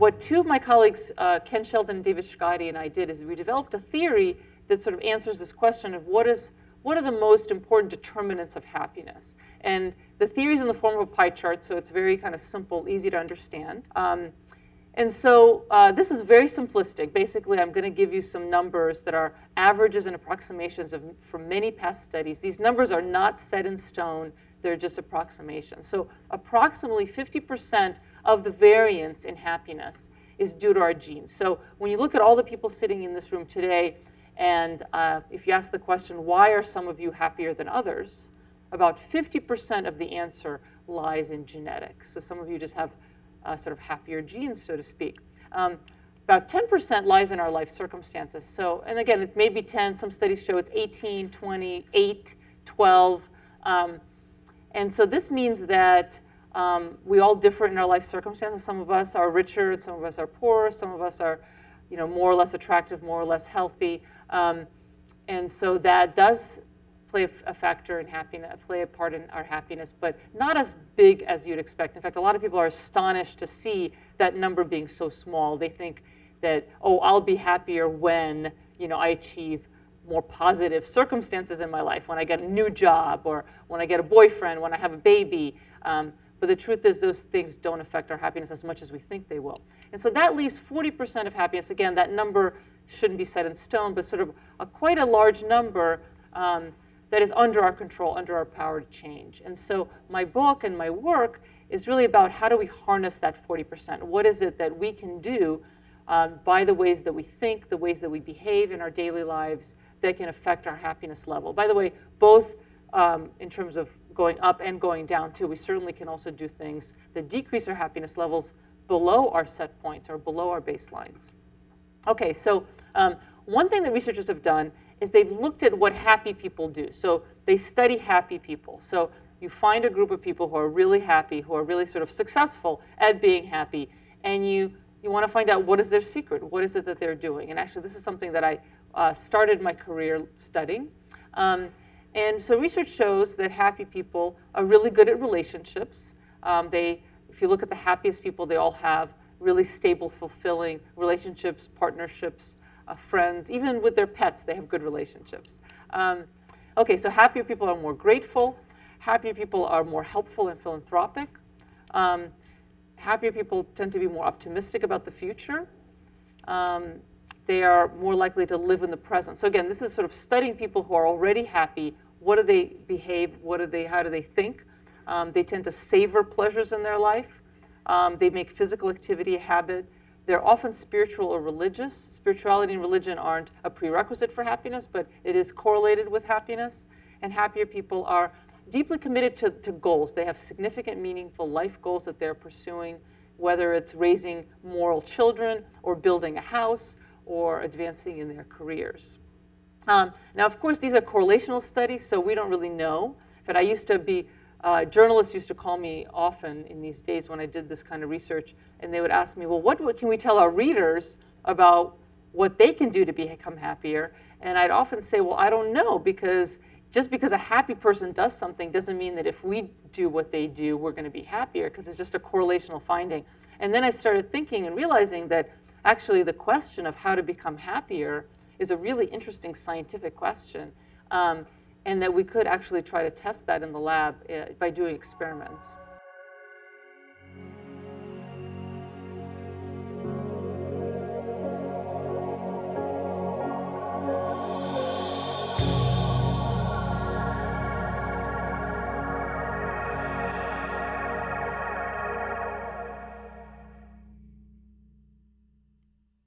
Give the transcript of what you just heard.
what two of my colleagues, Ken Sheldon and David Scotty, and I did is we developed a theory that sort of answers this question of what are the most important determinants of happiness. And the theory is in the form of a pie chart, so it's very kind of simple, easy to understand. And so this is very simplistic. Basically, I'm going to give you some numbers that are averages and approximations from many past studies. These numbers are not set in stone. They're just approximations. So approximately 50% of the variance in happiness is due to our genes. So when you look at all the people sitting in this room today, and if you ask the question, why are some of you happier than others, about 50% of the answer lies in genetics. So some of you just have sort of happier genes, so to speak. About 10% lies in our life circumstances. So, and again, it's maybe 10. Some studies show it's 18, 20, 8, 12. And so this means that we all differ in our life circumstances. Some of us are richer, some of us are poorer, some of us are, more or less attractive, more or less healthy. And so that does play a factor in happiness, play a part in our happiness, but not as big as you'd expect. In fact, a lot of people are astonished to see that number being so small. They think that, oh, I'll be happier when, I achieve more positive circumstances in my life, when I get a new job, or when I get a boyfriend, when I have a baby. But the truth is those things don't affect our happiness as much as we think they will. And so that leaves 40% of happiness. Again, that number shouldn't be set in stone, but sort of quite a large number that is under our control, under our power to change. And so my book and my work is really about how do we harness that 40%? What is it that we can do by the ways that we think, the ways that we behave in our daily lives that can affect our happiness level? By the way, both in terms of going up and going down too. We certainly can also do things that decrease our happiness levels below our set points or below our baselines. Okay, so one thing that researchers have done is they've looked at what happy people do. So they study happy people. So you find a group of people who are really happy, who are really sort of successful at being happy, and you want to find out what is their secret, what is it that they're doing. And actually, this is something that I started my career studying. And so research shows that happy people are really good at relationships. If you look at the happiest people, they all have really stable, fulfilling relationships, partnerships, friends. Even with their pets, they have good relationships. Okay, so happier people are more grateful. Happier people are more helpful and philanthropic. Happier people tend to be more optimistic about the future. They are more likely to live in the present. So again, this is sort of studying people who are already happy. What do they behave? How do they think? They tend to savor pleasures in their life. They make physical activity a habit. They're often spiritual or religious. Spirituality and religion aren't a prerequisite for happiness, but it is correlated with happiness. And happier people are deeply committed to goals. They have significant, meaningful life goals that they're pursuing, whether it's raising moral children or building a house or advancing in their careers. Now, of course, these are correlational studies, so we don't really know. But I used to be, journalists used to call me often in these days when I did this kind of research, and they would ask me, well, what can we tell our readers about what they can do to become happier? And I'd often say, well, I don't know, because just because a happy person does something doesn't mean that if we do what they do, we're going to be happier, because it's just a correlational finding. And then I started thinking and realizing that actually the question of how to become happier is a really interesting scientific question, and that we could actually try to test that in the lab by doing experiments.